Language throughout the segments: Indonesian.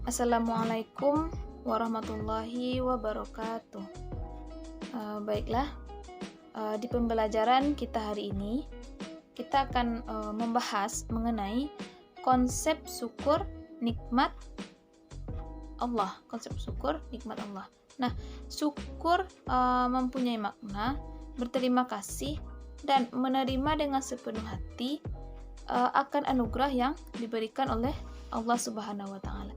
Assalamualaikum warahmatullahi wabarakatuh. Baiklah, di pembelajaran kita hari ini kita akan membahas mengenai konsep syukur nikmat Allah. Konsep syukur nikmat Allah. Nah, syukur mempunyai makna berterima kasih dan menerima dengan sepenuh hati akan anugerah yang diberikan oleh Allah Subhanahu wa taala.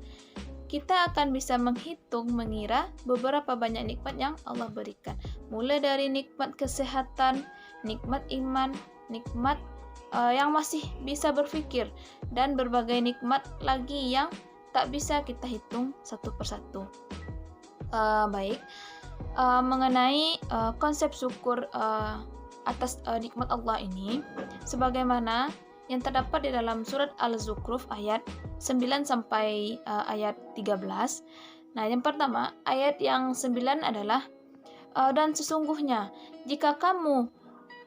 Kita akan bisa menghitung, mengira beberapa banyak nikmat yang Allah berikan. Mulai dari nikmat kesehatan, nikmat iman, nikmat yang masih bisa berpikir, dan berbagai nikmat lagi yang tak bisa kita hitung satu persatu. Mengenai konsep syukur atas nikmat Allah ini, sebagaimana yang terdapat di dalam surat Al-Zukhruf ayat 9 sampai ayat 13. Nah, yang pertama, ayat yang 9 adalah dan sesungguhnya jika kamu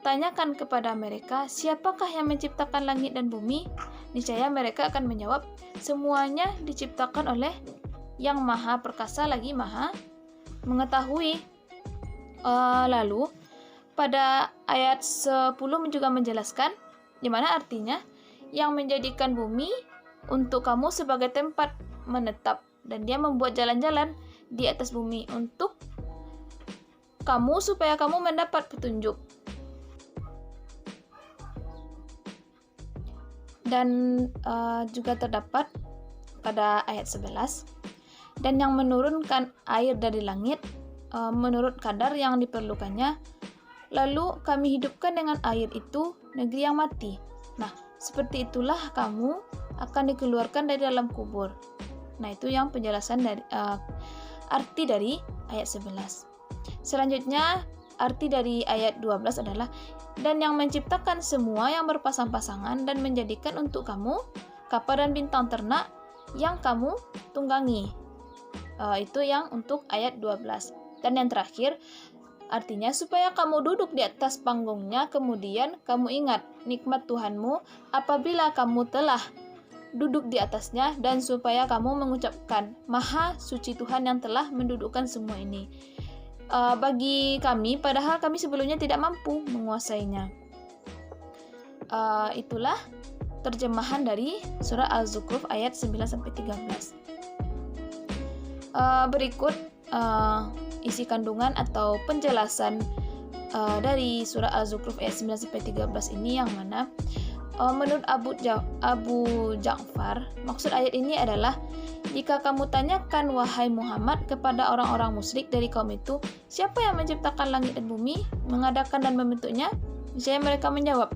tanyakan kepada mereka siapakah yang menciptakan langit dan bumi, niscaya mereka akan menjawab semuanya diciptakan oleh yang maha perkasa lagi maha mengetahui. Lalu pada ayat 10 juga menjelaskan di mana artinya yang menjadikan bumi untuk kamu sebagai tempat menetap, dan dia membuat jalan-jalan di atas bumi untuk kamu supaya kamu mendapat petunjuk. Dan juga terdapat pada ayat 11, dan yang menurunkan air dari langit menurut kadar yang diperlukannya, lalu kami hidupkan dengan air itu negeri yang mati. Nah, seperti itulah kamu akan dikeluarkan dari dalam kubur. Nah, itu yang penjelasan dari arti dari ayat 11. Selanjutnya, arti dari ayat 12 adalah dan yang menciptakan semua yang berpasang-pasangan dan menjadikan untuk kamu kapal dan bintang ternak yang kamu tunggangi. Itu yang untuk ayat 12. Dan yang terakhir, artinya supaya kamu duduk di atas panggungnya, kemudian kamu ingat nikmat Tuhanmu apabila kamu telah duduk di atasnya, dan supaya kamu mengucapkan Maha Suci Tuhan yang telah mendudukkan semua ini bagi kami, padahal kami sebelumnya tidak mampu menguasainya. Itulah terjemahan dari surah Al-Zukhruf ayat 9-13. Berikut isi kandungan atau penjelasan dari surah Al-Zukhruf ayat 9-13 ini, yang mana menurut Abu Ja'far, maksud ayat ini adalah jika kamu tanyakan wahai Muhammad kepada orang-orang musyrik dari kaum itu, siapa yang menciptakan langit dan bumi, mengadakan dan membentuknya? Niscaya mereka menjawab,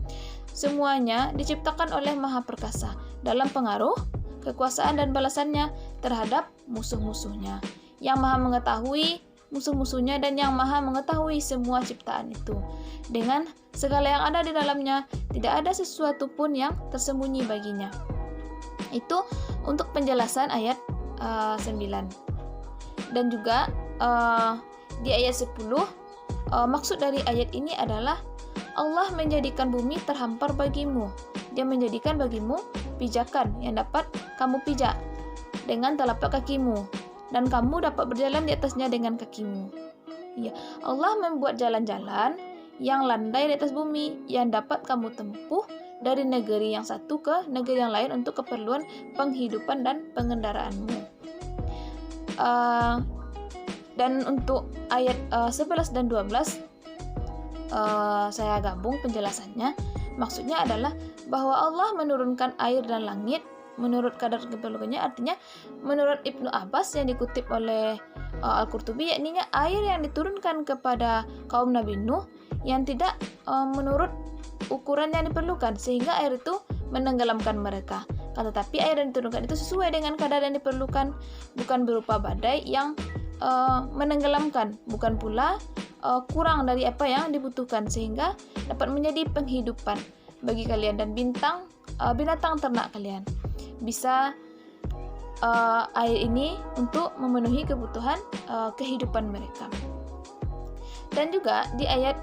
semuanya diciptakan oleh Maha Perkasa dalam pengaruh, kekuasaan dan balasannya terhadap musuh-musuhnya, yang Maha mengetahui musuh-musuhnya dan yang Maha mengetahui semua ciptaan itu. Dengan segala yang ada di dalamnya, tidak ada sesuatu pun yang tersembunyi baginya. Itu untuk penjelasan ayat 9. Dan juga di ayat 10, maksud dari ayat ini adalah Allah menjadikan bumi terhampar bagimu. Dia menjadikan bagimu pijakan yang dapat kamu pijak dengan telapak kakimu, dan kamu dapat berjalan di atasnya dengan kakimu. Ya, Allah membuat jalan-jalan yang landai di atas bumi yang dapat kamu tempuh dari negeri yang satu ke negeri yang lain untuk keperluan penghidupan dan pengendaraanmu. Dan untuk ayat 11 dan 12 saya gabung penjelasannya. Maksudnya adalah bahwa Allah menurunkan air dan langit menurut kadar keperluannya, artinya menurut Ibnu Abbas yang dikutip oleh Al-Qurtubi, yakni air yang diturunkan kepada kaum Nabi Nuh yang tidak menurut ukuran yang diperlukan, sehingga air itu menenggelamkan mereka. Tetapi air yang diturunkan itu sesuai dengan kadar yang diperlukan, bukan berupa badai yang menenggelamkan, bukan pula kurang dari apa yang dibutuhkan, sehingga dapat menjadi penghidupan bagi kalian dan binatang ternak kalian. Bisa air ini untuk memenuhi kebutuhan kehidupan mereka. Dan juga di ayat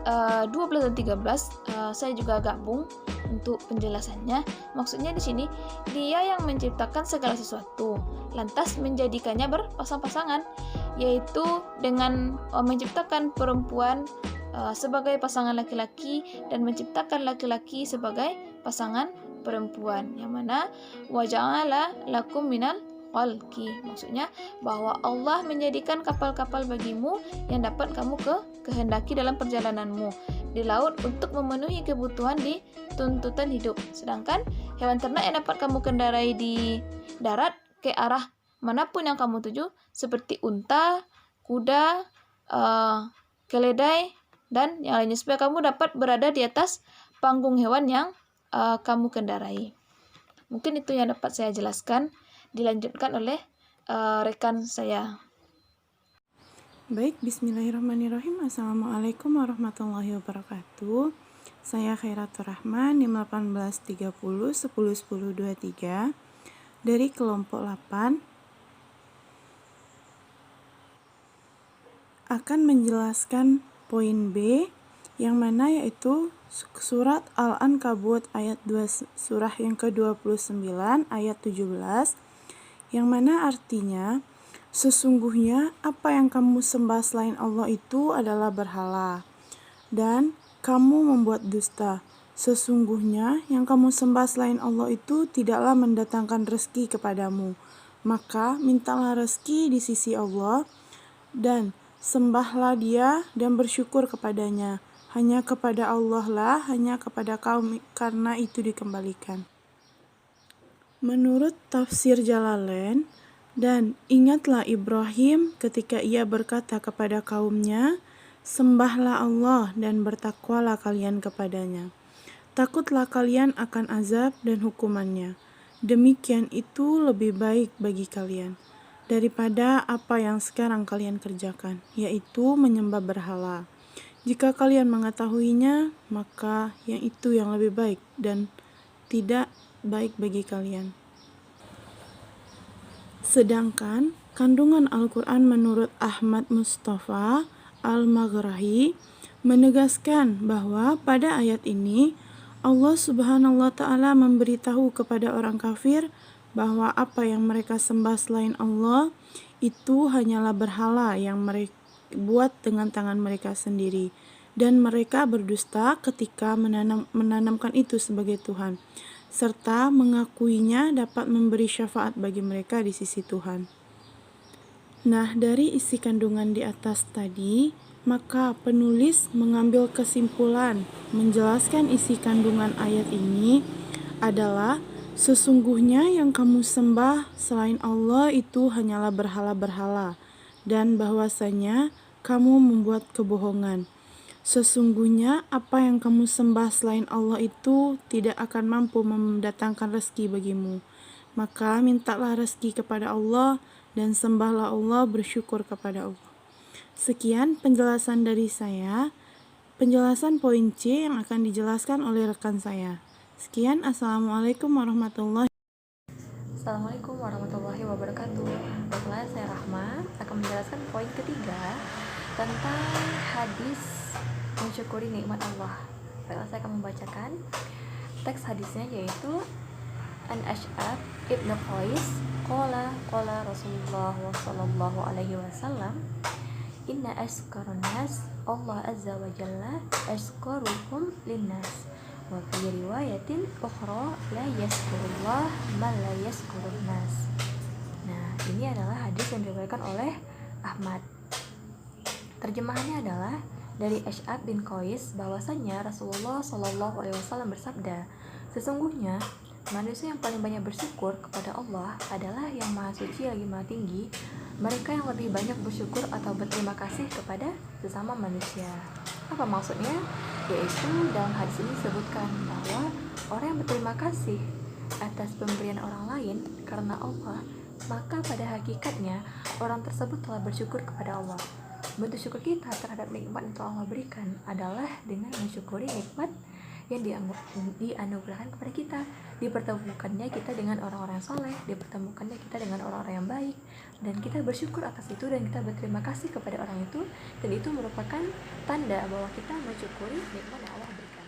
12 dan 13 saya juga gabung Untuk penjelasannya, maksudnya di sini Dia yang menciptakan segala sesuatu, lantas menjadikannya berpasang-pasangan, yaitu dengan menciptakan perempuan sebagai pasangan laki-laki dan menciptakan laki-laki sebagai pasangan perempuan, yang mana waja'ala lakum minal khalqi, maksudnya bahwa Allah menjadikan kapal-kapal bagimu yang dapat kamu kehendaki dalam perjalananmu di laut untuk memenuhi kebutuhan di tuntutan hidup. Sedangkan hewan ternak yang dapat kamu kendarai di darat ke arah manapun yang kamu tuju, seperti unta, kuda, keledai, dan yang lainnya, supaya kamu dapat berada di atas panggung hewan yang kamu kendarai. Mungkin itu yang dapat saya jelaskan. Dilanjutkan oleh rekan saya. Baik, bismillahirrahmanirrahim. Assalamualaikum warahmatullahi wabarakatuh. Saya Khairatur Rahman, NIM 1830 10 10 23 dari kelompok 8 akan menjelaskan poin B, yang mana yaitu surat Al-Ankabut ayat 2, surah yang ke-29 ayat 17, yang mana artinya sesungguhnya apa yang kamu sembah selain Allah itu adalah berhala, dan kamu membuat dusta. Sesungguhnya yang kamu sembah selain Allah itu tidaklah mendatangkan rezeki kepadamu. Maka mintalah rezeki di sisi Allah dan sembahlah Dia dan bersyukur kepadanya. Hanya kepada Allah lah, hanya kepada kaum karena itu dikembalikan. Menurut tafsir Jalalain, dan ingatlah Ibrahim ketika ia berkata kepada kaumnya, sembahlah Allah dan bertakwalah kalian kepadanya. Takutlah kalian akan azab dan hukumannya. Demikian itu lebih baik bagi kalian daripada apa yang sekarang kalian kerjakan, yaitu menyembah berhala. Jika kalian mengetahuinya, maka yang itu yang lebih baik dan tidak baik bagi kalian. Sedangkan kandungan Al-Quran menurut Ahmad Mustafa Al-Maghrahi menegaskan bahwa pada ayat ini Allah Subhanahu wa Ta'ala memberitahu kepada orang kafir bahwa apa yang mereka sembah selain Allah itu hanyalah berhala yang mereka buat dengan tangan mereka sendiri, dan mereka berdusta ketika menanamkan itu sebagai Tuhan, serta mengakuinya dapat memberi syafaat bagi mereka di sisi Tuhan. Nah, dari isi kandungan di atas tadi, maka penulis mengambil kesimpulan menjelaskan isi kandungan ayat ini adalah sesungguhnya yang kamu sembah selain Allah itu hanyalah berhala-berhala, dan bahwasanya kamu membuat kebohongan. Sesungguhnya apa yang kamu sembah selain Allah itu tidak akan mampu mendatangkan rezeki bagimu. Maka mintalah rezeki kepada Allah dan sembahlah Allah, bersyukur kepada Allah. Sekian penjelasan dari saya. Penjelasan poin C yang akan dijelaskan oleh rekan saya. Sekian, Assalamualaikum warahmatullahi wabarakatuh. Baiklah, saya Rahma akan menjelaskan poin ketiga tentang hadis mensyukuri nikmat Allah. Baiklah, saya akan membacakan teks hadisnya, yaitu An Ash'ab Ibn Qais qala Rasulullah sallallahu alaihi wasallam, inna askarun nas Allah azza wa jalla askaruhum linnas, wa fi riwayatin ukhra la yaskurullah man la yaskurun nas. Nah, ini adalah hadis yang diriwayatkan oleh Ahmad. Terjemahannya adalah dari Ash'ab bin Qais bahwasanya Rasulullah Shallallahu Alaihi Wasallam bersabda, sesungguhnya manusia yang paling banyak bersyukur kepada Allah adalah yang maha suci lagi maha tinggi, mereka yang lebih banyak bersyukur atau berterima kasih kepada sesama manusia. Apa maksudnya? Yaitu dalam hadis ini disebutkan bahwa orang yang berterima kasih atas pemberian orang lain karena Allah, maka pada hakikatnya orang tersebut telah bersyukur kepada Allah. Bentuk syukur kita terhadap nikmat yang telah Allah berikan adalah dengan mensyukuri nikmat yang dianugerahkan kepada kita. Dipertemukannya kita dengan orang-orang yang soleh, dipertemukannya kita dengan orang-orang yang baik, dan kita bersyukur atas itu dan kita berterima kasih kepada orang itu, dan itu merupakan tanda bahwa kita mensyukuri nikmat yang Allah berikan.